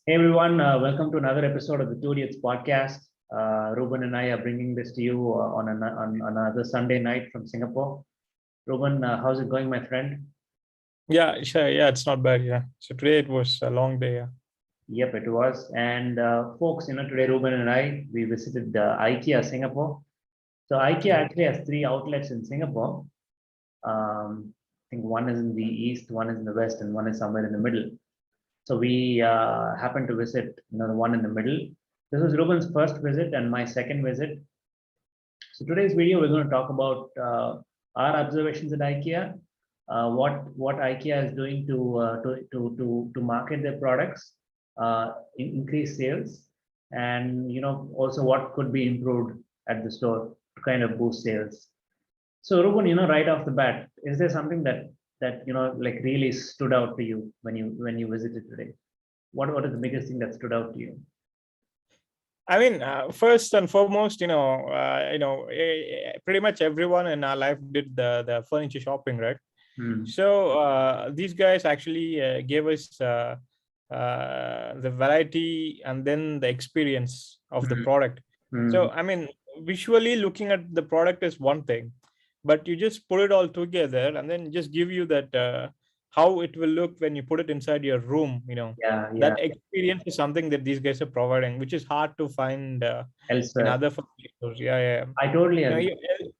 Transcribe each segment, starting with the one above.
Hey everyone, welcome to another episode of the Two Idiots podcast. Ruben and I are bringing this to you on another Sunday night from Singapore. Ruben, how's it going, my friend? Yeah, sure. Yeah, it's not bad. Yeah. So today it was a long day. Yeah. Yep, it was. And folks, today Ruben and I we visited IKEA Singapore. So IKEA Yeah. actually has three outlets in Singapore. I think one is in the east, one is in the west, and one is somewhere in the middle. So we happened to visit, the one in the middle. This was Ruben's first visit and my second visit. So today's video, we're going to talk about our observations at IKEA, what IKEA is doing to market their products, increase sales, and also what could be improved at the store to kind of boost sales. So Ruben, right off the bat, is there something that like really stood out to you when you visited today? What is the biggest thing that stood out to you? I mean, first and foremost, pretty much everyone in our life did the furniture shopping, right? Hmm. So these guys actually gave us the variety and then the experience of the Hmm. product. Hmm. So I mean, visually looking at the product is one thing, but you just put it all together and then just give you that how it will look when you put it inside your room. Yeah, yeah. That experience is something that these guys are providing, which is hard to find in Elsewhere. other furniture stores. Yeah, yeah. I totally No, agree.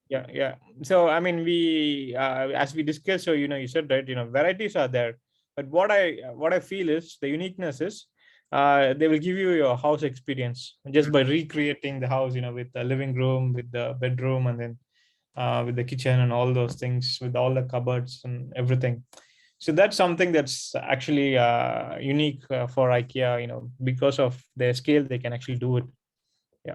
yeah. So I mean, we as we discussed, so you said, right, varieties are there, but what I feel is the uniqueness is they will give you your house experience just by recreating the house, with the living room, with the bedroom, and then with the kitchen and all those things, with all the cupboards and everything. So that's something that's actually unique for IKEA, because of their scale, they can actually do it. Yeah.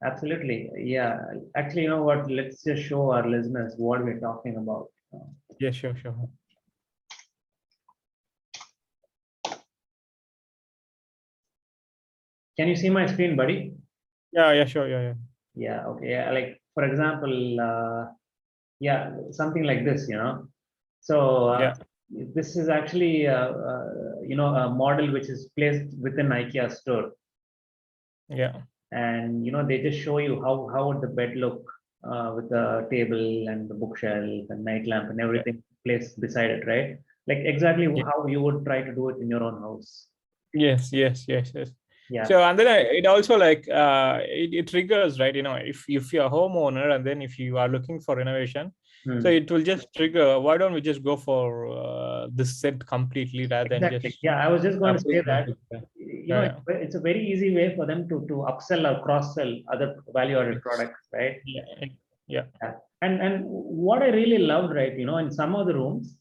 Absolutely. Yeah. Actually, you know what? Let's just show our listeners what we're talking about. Yeah, sure. Can you see my screen, buddy? Yeah, sure. Yeah. Yeah. Okay. Yeah. Like, for example, yeah, something like this. So Yeah. this is actually, a model which is placed within IKEA store. Yeah. And they just show you how would the bed look with the table and the bookshelf and night lamp and Yeah. everything placed beside it, right? Like exactly Yeah. how you would try to do it in your own house. Yes. Yeah. So and then it also like it triggers, right? If you're a homeowner and then if you are looking for renovation, so Hmm. it will just trigger. Why don't we just go for this set completely rather than Exactly. just Yeah, I was just going to say putting that. it? Yeah. It's a very easy way for them to upsell or cross sell other value-added products, right? Yeah. Yeah. Yeah. And what I really loved, right, in some of the rooms,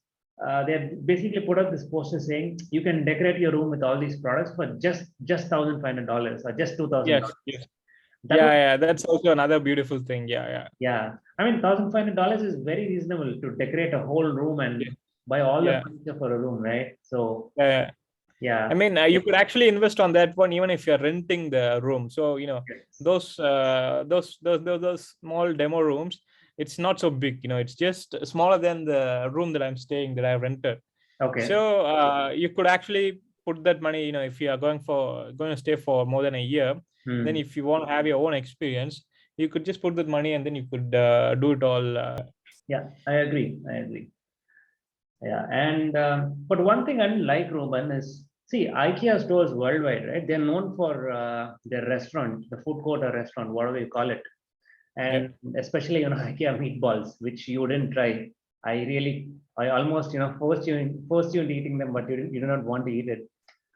they basically put up this poster saying you can decorate your room with all these products for just $1,500 or just Yes. $2,000. Yes. That was Yeah. That's also another beautiful thing. Yeah. yeah. I mean, $1,500 is very reasonable to decorate a whole room and Yeah. buy all the Yeah. furniture for a room, right? So Yeah. I yeah. mean, you could actually invest on that one even if you're renting the room. So Yes. those small demo rooms, it's not so big. It's just smaller than the room that I'm staying that I rented. Okay. So you could actually put that money. If you are going to stay for more than a year, then Hmm. if you want to have your own experience, you could just put that money and then you could do it all. Yeah, I agree. I agree. Yeah, and but one thing I didn't like, Ruben, is see IKEA stores worldwide, right? They're known for their restaurant, the food court or restaurant, whatever you call it, Yeah. and especially IKEA meatballs, which you didn't try. I almost forced you into eating them, but you do not want to eat it.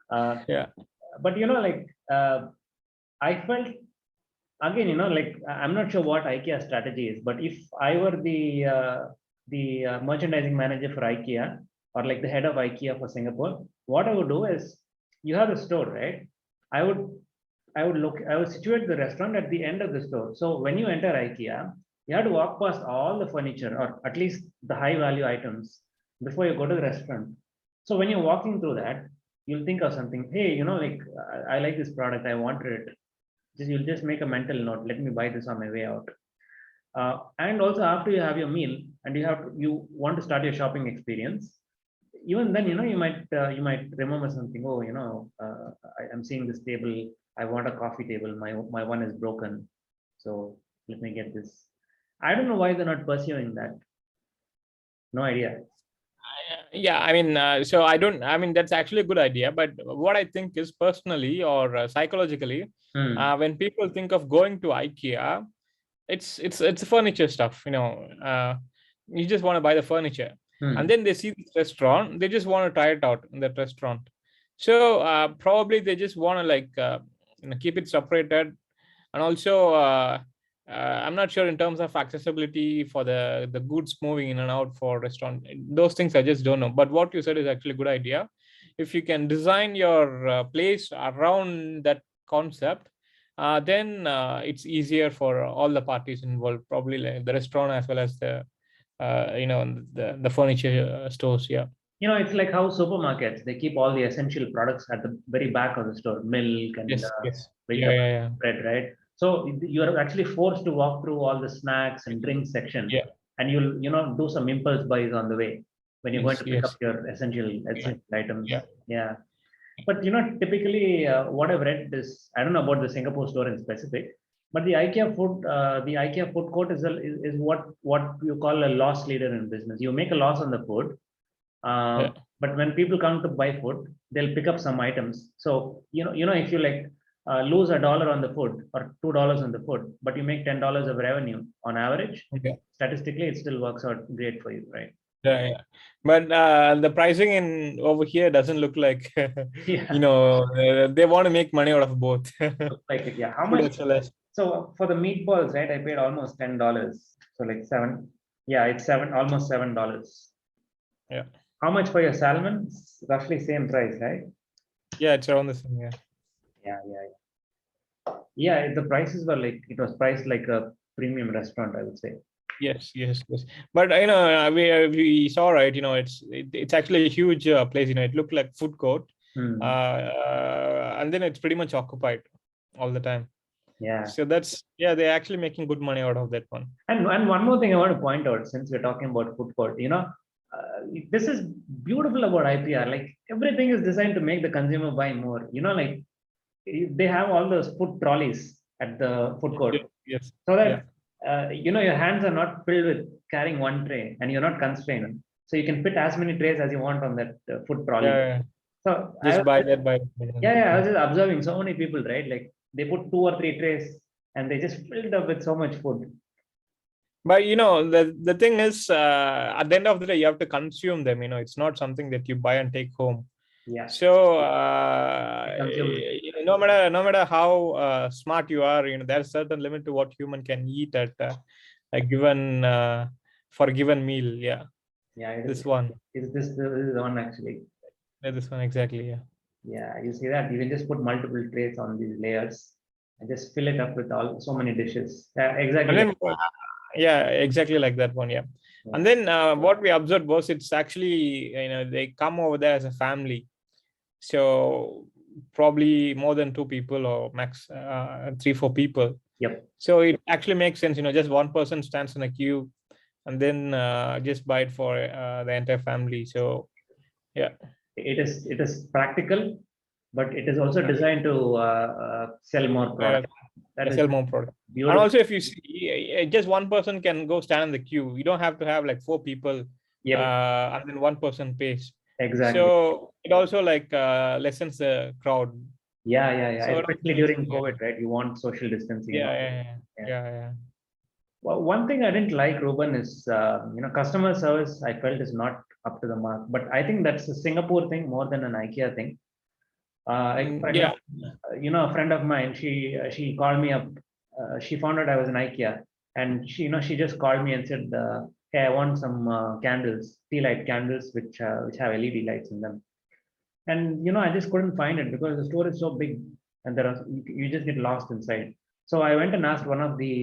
Uh, Yeah. but like I felt again, like I'm not sure what IKEA strategy is, but if I were the merchandising manager for IKEA or like the head of IKEA for Singapore, what I would do is you have a store, right? I would I would situate the restaurant at the end of the store. So when you enter IKEA, you have to walk past all the furniture or at least the high value items before you go to the restaurant. So when you're walking through that, you'll think of something. Hey, like I like this product. I wanted it. You'll just make a mental note. Let me buy this on my way out. And also after you have your meal and you want to start your shopping experience, even then, you might remember something. Oh, I'm seeing this table. I want a coffee table. My one is broken. So let me get this. I don't know why they're not pursuing that. No idea. Yeah, I mean, so I don't, I mean, that's actually a good idea. But what I think is personally or psychologically, Hmm. when people think of going to IKEA, it's furniture stuff, you just want to buy the furniture, and Hmm. then they see this restaurant, they just want to try it out in that restaurant. So probably they just want to like keep it separated. And also I'm not sure in terms of accessibility for the goods moving in and out for restaurant, those things I just don't know. But what you said is actually a good idea. If you can design your place around that concept, then it's easier for all the parties involved, probably like the restaurant as well as the furniture stores. Yeah. It's like how supermarkets, they keep all the essential products at the very back of the store, milk and Yes. Yes. Yeah. vegetable, Yeah. Yeah. bread, right? So you are actually forced to walk through all the snacks and drinks section, Yeah. and you'll do some impulse buys on the way when you're going Yes. to pick up Yes. your essential items. Yeah. Yeah, but typically what I've read is, I don't know about the Singapore store in specific, but the IKEA food court is what you call a loss leader in business. You make a loss on the food, Yeah. but when people come to buy food, they'll pick up some items. So if you like lose $1 on the food or $2 on the food, but you make $10 of revenue on average, Yeah. statistically it still works out great for you, right? Yeah, yeah. But the pricing in over here doesn't look like Yeah, they want to make money out of both. looks like it. Yeah, how Food much? as well as So for the meatballs, right? I paid almost $10. So like seven. Yeah, it's almost $7. yeah. How much for your salmon? It's roughly same price, right? Yeah, it's around the same. Yeah. Yeah, yeah, yeah. The prices were like, it was priced like a premium restaurant, I would say. Yes, yes, yes. But we saw, right. It's actually a huge place. It looked like food court, Hmm. and then it's pretty much occupied all the time. Yeah. So that's, yeah, they're actually making good money out of that one. And one more thing I want to point out, since we're talking about food court, this is beautiful about IPR. Like everything is designed to make the consumer buy more. Like they have all those food trolleys at the food court, Yeah, yes. so Yeah. that your hands are not filled with carrying one tray, and you're not constrained. So you can fit as many trays as you want on that food trolley. Yeah, yeah. So Just buy that, buy yeah, that. yeah, I Yeah. was just observing so many people, right? Like they put 2 or 3 trays and they just filled up with so much food. But the thing is, at the end of the day, you have to consume them. It's not something that you buy and take home. Yeah, So they consume. no matter how smart you are, there's certain limit to what human can eat at a given for a given meal. Yeah, Yeah, it is. this one. This is the one actually. Yeah, this one exactly. Yeah. Yeah, you see that you can just put multiple trays on these layers and just fill it up with all so many dishes. Exactly And like then yeah, exactly like that one. Yeah. yeah. And then what we observed was it's actually they come over there as a family. So probably more than two people or max 3-4 people. Yep. So it actually makes sense, just one person stands in a queue and then just buy it for the entire family. So yeah. It is practical, but it is also Yeah. designed to sell more uh, product. That is Sell more product. And beautiful. also if you see just one person can go stand in the queue, you don't have to have like 4 people Yep, and then one person pays. exactly. So it also like lessens the crowd. Yeah, yeah, yeah. So it also Especially makes during sense. Yeah. COVID, right? You want social distancing and Yeah, all. yeah, yeah, Yeah. yeah, yeah. Well, one thing I didn't like, Ruben, is customer service. I felt is not up to the mark. But I think that's a Singapore thing more than an IKEA thing. For Yeah. example, a friend of mine, she called me up. She found out I was in IKEA, and she just called me and said, "Hey, I want some candles, tea light candles, which have LED lights in them." And I just couldn't find it because the store is so big, and you just get lost inside. So I went and asked one of the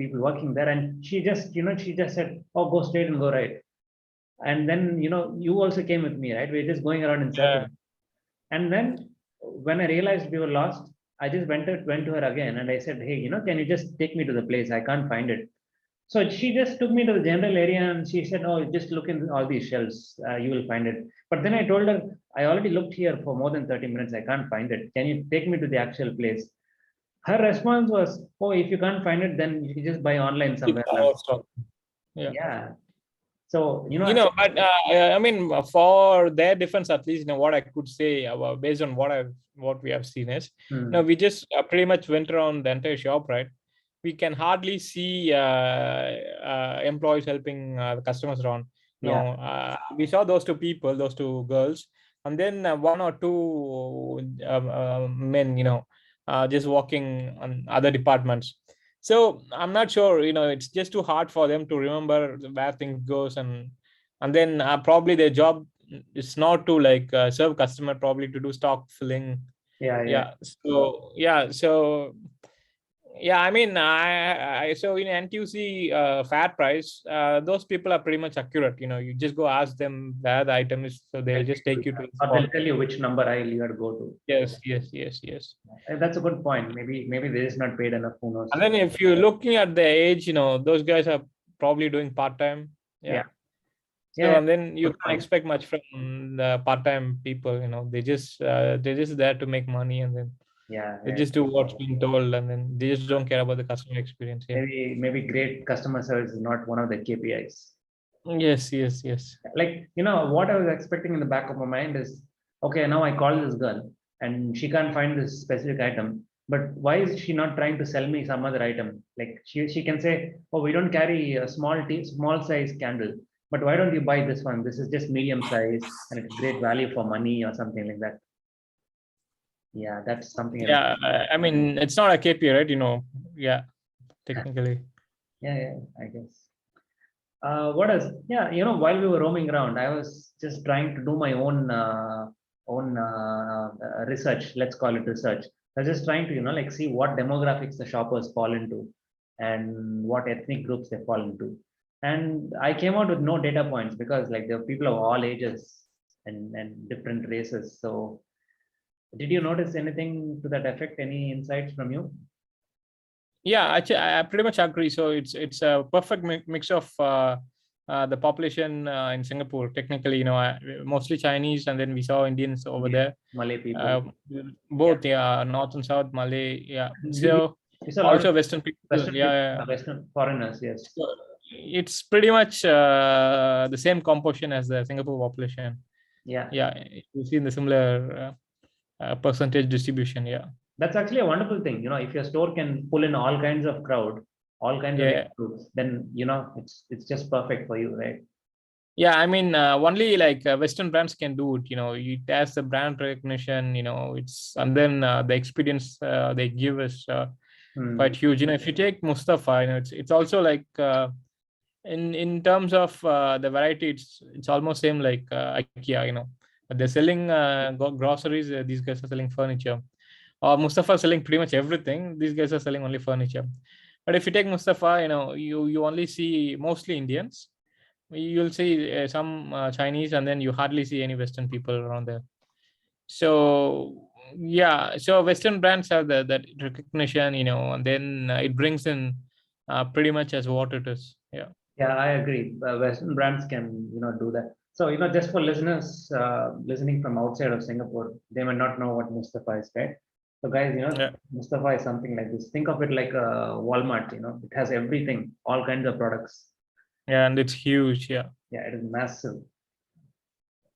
people working there, and she just said, "Oh, go straight and go right." And then you also came with me, right? We're just going around in circles. Yeah. And then when I realized we were lost, I just went to her again and I said, "Hey, can you just take me to the place? I can't find it." So she just took me to the general area and she said, "Oh, just look in all these shelves. You will find it." But then I told her, "I already looked here for more than 30 minutes. I can't find it. Can you take me to the actual place?" Her response was, "Oh, if you can't find it, then you can just buy online It's somewhere our else." stock. Yeah. Yeah. So, But I mean, for their defense, at least, what I could say about based on what we have seen is, hmm, we just pretty much went around the entire shop, right? We can hardly see employees helping the customers around. yeah, We saw those two people, those two girls, and then one or two men, just walking on other departments. So I'm not sure, it's just too hard for them to remember where things goes, and then probably their job is not to like serve customer, probably to do stock filling. yeah, yeah. Yeah, I mean, I so in NTUC fair price, those people are pretty much accurate. You just go ask them where the item is, so they'll just take you to the Or they'll spot. tell you which number aisle you have to go to. Yes, yes, yes, yes. That's a good point. Maybe they just not paid enough. Who knows? And then if you're looking at the age, those guys are probably doing part time. Yeah, Yeah. So yeah. and then you Good can't point. expect much from the part time people. They're just there to make money, and then Yeah, they yeah. just do what's being told, and then they just don't care about the customer experience. Yeah. Maybe great customer service is not one of the KPIs. Yes, yes, yes. Like, what I was expecting in the back of my mind is, okay, now I call this girl and she can't find this specific item, but why is she not trying to sell me some other item? Like she can say, "Oh, we don't carry a small size candle, but why don't you buy this one? This is just medium size and it's great value for money," or something like that. Yeah, that's something else. Yeah, I mean, it's not a KPI, right? Yeah, technically. Yeah, yeah, I guess. What else? Yeah, while we were roaming around, I was just trying to do my own research. Let's call it research. I was just trying to, like see what demographics the shoppers fall into and what ethnic groups they fall into. And I came out with no data points because like there are people of all ages and different races. So did you notice anything to that effect? Any insights from you? Yeah, actually, I pretty much agree. So it's a perfect mix of the population in Singapore. Technically, mostly Chinese, and then we saw Indians over Indian, there. Malay people. Uh, Yeah. Both, yeah, North and South, Malay, yeah. We, So we saw a lot of also Western people, Western yeah, people, yeah. Western foreigners, yes. So it's pretty much the same composition as the Singapore population. Yeah. Yeah, you see in the similar percentage distribution. Yeah, That's actually a wonderful thing. If your store can pull in all kinds of crowd, all kinds of age yeah, groups, then it's just perfect for you, right? yeah. I mean, only like Western brands can do it. It has the brand recognition. It's and then the experience they give is Hmm. quite huge. If you take Mustafa, it's also like in terms of the variety, it's almost same like IKEA. They're selling groceries. These guys are selling furniture. Or Mustafa selling pretty much everything. These guys are selling only furniture. But if you take Mustafa, you only see mostly Indians. You'll see some Chinese, and then you hardly see any Western people around there. So yeah, so Western brands have that recognition, and then it brings in pretty much as what it is. Yeah. Yeah, I agree. Western brands can, do that. So, just for listeners listening from outside of Singapore, they may not know what Mustafa is, right? So, guys, Yeah. Mustafa is something like this. Think of it like a Walmart. It has everything, all kinds of products. Yeah, and it's huge. Yeah. Yeah, it is massive.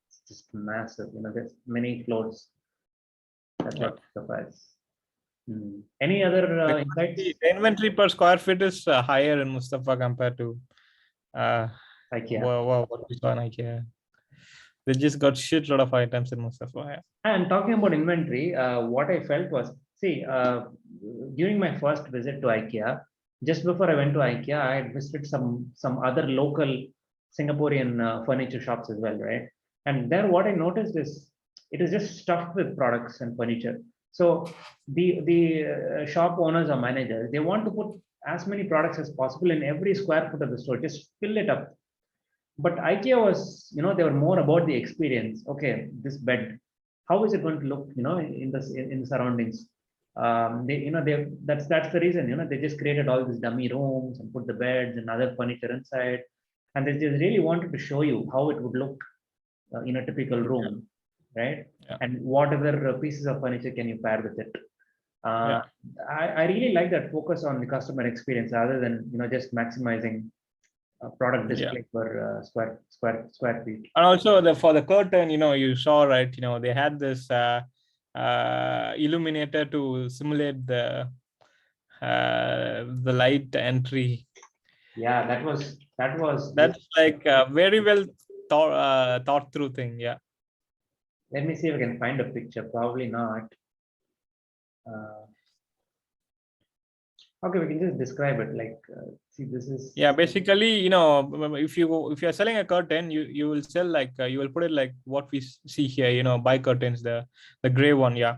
It's just massive. There's many floors. That's Yeah. what Mustafa is. Any other The insights? the inventory per square feet is higher in Mustafa compared to uh IKEA. what we saw in IKEA. They just got shit lot of items in Mustafa. Yeah. And talking about inventory, what I felt was, see, during my first visit to IKEA, just before I went to IKEA, I had visited some other local Singaporean furniture shops as well, right? And there, what I noticed is it is just stuffed with products and furniture. So the shop owners or managers, they want to put as many products as possible in every square foot of the store, just fill it up. But IKEA was, they were more about the experience. Okay, this bed, how is it going to look, in the surroundings? That's the reason, they just created all these dummy rooms and put the beds and other furniture inside, and they just really wanted to show you how it would look in a typical room, right? Yeah. And whatever pieces of furniture can you pair with it. Yeah. I really like that focus on the customer experience rather than just maximizing product Yeah. display per square feet. And also for the curtain, you saw, right, they had this illuminator to simulate the light entry. Yeah, that was That's just. like a very well thought through thing. Yeah. Let me see if I can find a picture. Probably not. Okay, we can just describe it. Like, see, this is. Yeah, basically, if you're selling a curtain, you will sell like you will put it like what we see here, buy curtains, the gray one, yeah.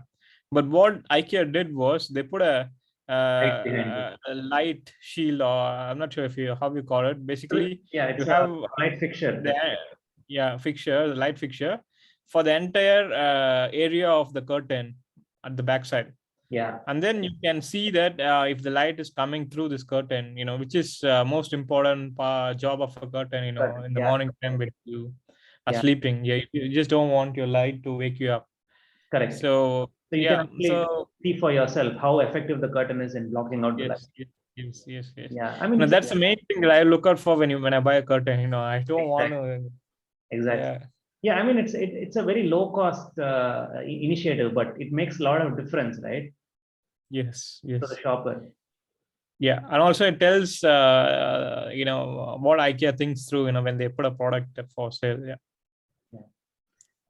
But what IKEA did was they put Right behind it. a light shield, or I'm not sure if you how you call it. Basically, Yeah, you it's a have light fixture. the the light fixture for the entire area of the curtain at the back side. Yeah, And then you can see that if the light is coming through this curtain, which is most important job of a curtain, but in the yeah, morning time when you are yeah, sleeping. Yeah, you just don't want your light to wake you up. correct. So So you can yeah, actually so see for yourself how effective the curtain is in blocking out the light. yes. Yeah, I mean, That's the main thing that I look out for when I buy a curtain. I don't want exactly, to. exactly. Yeah. Yeah, I mean, it's a very low cost initiative, but it makes a lot of difference, right, Yes. to the Yes. shopper. Yeah, and also it tells what IKEA thinks through when they put a product for sale. Yeah. Yeah.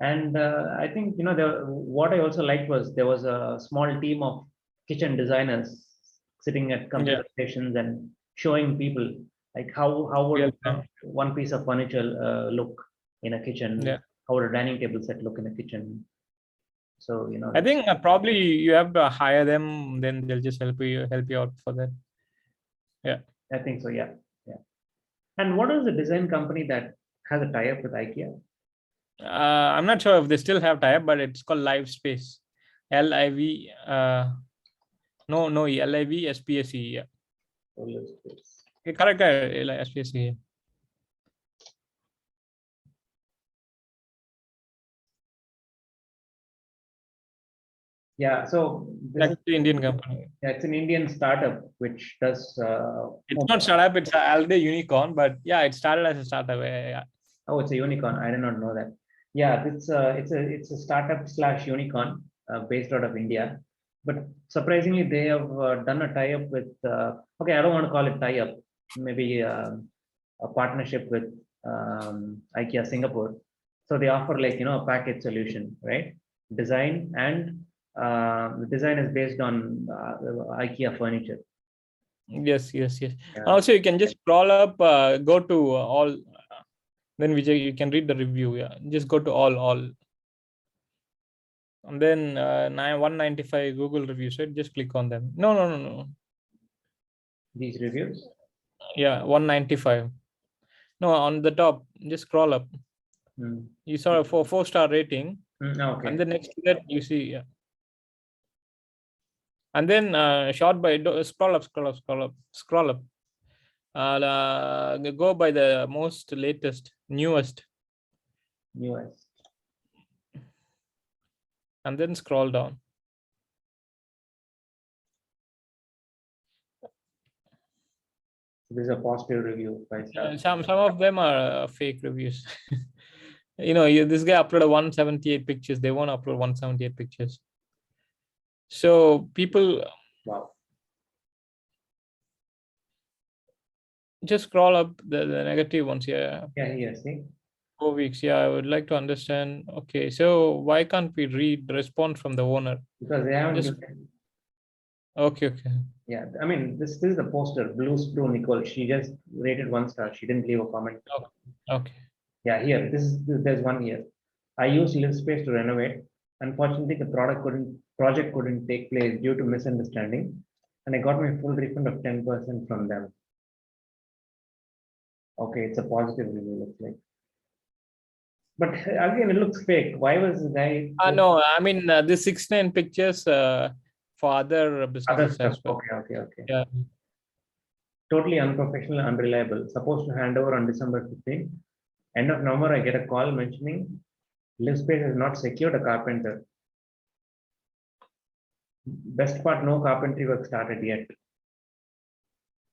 And I think what I also liked was there was a small team of kitchen designers sitting at Yeah. computer stations and showing people like how would Real time. one piece of furniture look in a kitchen, Yeah. how would a dining table set look in a kitchen. So I think probably you have to hire them, then they'll just help you out for that. Yeah. I think so. Yeah, yeah. And what is the design company that has a tie-up with IKEA? I'm not sure if they still have tie-up, but it's called Livspace. LIV no LIVSPSE. Yeah. Okay, correct, SPSE. Yeah, so this is, That's the Indian company. yeah, it's an Indian startup which does It's not startup, it's already a unicorn, but yeah, it started as a startup. Yeah. oh, it's a unicorn. I did not know that. Yeah, it's a startup slash unicorn based out of India. But surprisingly, they have done a tie-up with. Okay, I don't want to call it tie-up. Maybe a partnership with IKEA Singapore. So they offer like a package solution, right? Design and the design is based on IKEA furniture. Yes. Yeah. Also, you can just scroll up, go to all. Then Vijay, you can read the review. Yeah, just go to all. And then 195 Google reviews, right? Just click on them. No. These reviews. Yeah, 195. No, on the top, just scroll up. Hmm. You saw a four-star rating, Okay. and then next to that you see, yeah. And then short by scroll up. Go by the most latest, newest, US. and then scroll down. This is a positive review. Some of them are fake reviews. This guy uploaded 178 pictures. They won't upload 178 pictures. So people Wow. just scroll up the negative ones. Yeah. Yeah, here, see. 4 weeks. Yeah, I would like to understand. Okay, so why can't we read the response from the owner? Because they haven't Just been, okay. yeah. I mean, this is the poster, Blue Sprue Nicole. She just rated 1 star. She didn't leave a comment. Okay. Yeah, here. There's one here. I used Livspace to renovate. Unfortunately, the project couldn't take place due to misunderstanding, and I got my full refund of 10% from them. Okay, it's a positive review, looks like. But again, it looks fake. Why was the guy? No, I mean, the 6-9 pictures for other Other businesses stuff. as well. Okay. Yeah. Totally unprofessional, unreliable. Supposed to hand over on December 15th. End of November, I get a call mentioning Livspace has not secured a carpenter. Best part, no carpentry work started yet.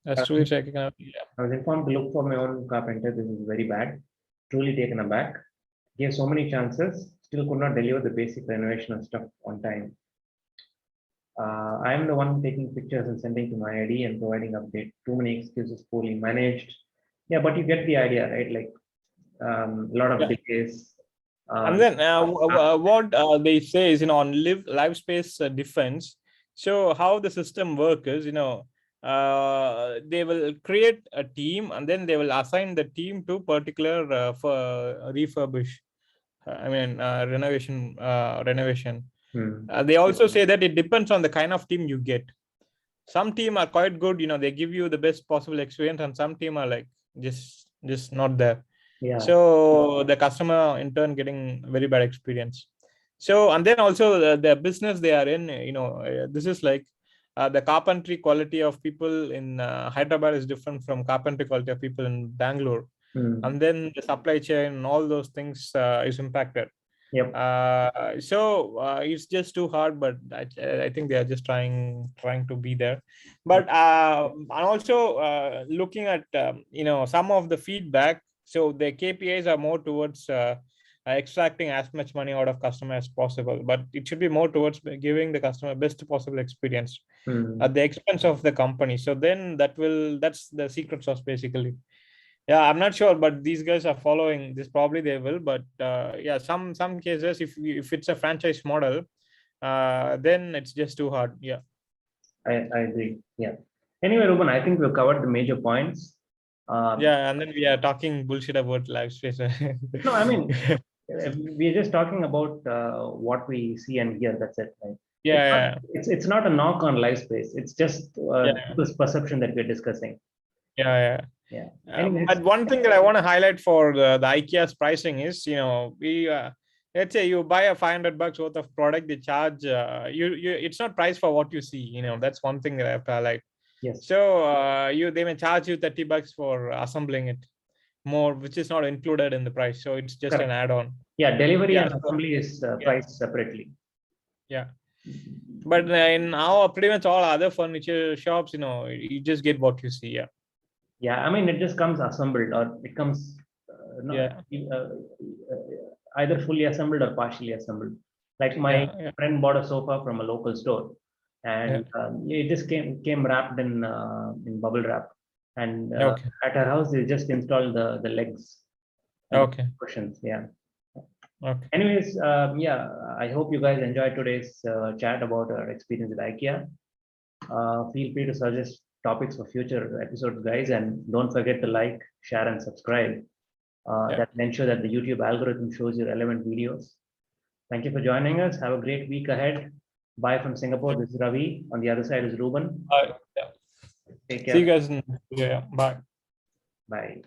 That's truly checking out. Yeah. I was informed to look for my own carpenter. This is very bad. Truly taken aback. Gave so many chances, still could not deliver the basic renovation of stuff on time. I am the one taking pictures and sending to my ID and providing update. Too many excuses, poorly managed. Yeah, but you get the idea, right? Like a lot of Yeah. delays. And then what they say is, on live space defense. So how the system work is, they will create a team and then they will assign the team to particular for refurbish. Renovation. They also say that it depends on the kind of team you get. Some team are quite good, they give you the best possible experience, and some team are like just not there. Yeah. So the customer in turn getting very bad experience. So, and then also the business they are in, this is like the carpentry quality of people in Hyderabad is different from carpentry quality of people in Bangalore. And then the supply chain and all those things is impacted. Yep. It's just too hard, but I think they are just trying to be there. But I'm also looking at some of the feedback. So the KPIs are more towards extracting as much money out of customer as possible, but it should be more towards giving the customer best possible experience at the expense of the company. So then that's the secret sauce basically. Yeah, I'm not sure, but these guys are following this. Probably they will, but yeah, some cases, if it's a franchise model, then it's just too hard. Yeah, I agree. Yeah. Anyway, Ruben, I think we've covered the major points. yeah, and then we are talking bullshit about Livspace. No, I mean, we're just talking about what we see and hear. That's it. Right? Yeah, It's not a knock on Livspace. It's just people's perception that we're discussing. yeah. Anyways, But one thing that I want to highlight for the IKEA's pricing is, we let's say you buy a $500 worth of product, they charge it's not priced for what you see. That's one thing that I have to highlight. yes. So they may charge you $30 for assembling it more, which is not included in the price. So it's just an add-on. Yeah, delivery Yeah, and assembly is priced separately. Yeah. But in our pretty much all other furniture shops, you just get what you see. Yeah. Yeah, I mean, it just comes assembled, or it comes either fully assembled or partially assembled. Like my friend bought a sofa from a local store, and it just came wrapped in bubble wrap. And at her house, they just installed the legs. Okay. Cushions. Yeah. Okay. Anyways, yeah, I hope you guys enjoyed today's chat about our experience with IKEA. Feel free to suggest topics for future episodes, guys, and don't forget to like, share, and subscribe. That will ensure that the YouTube algorithm shows you relevant videos. Thank you for joining us. Have a great week ahead. Bye from Singapore. This is Ravi. On the other side is Ruben. Bye. Take care. See you guys. Bye. Bye.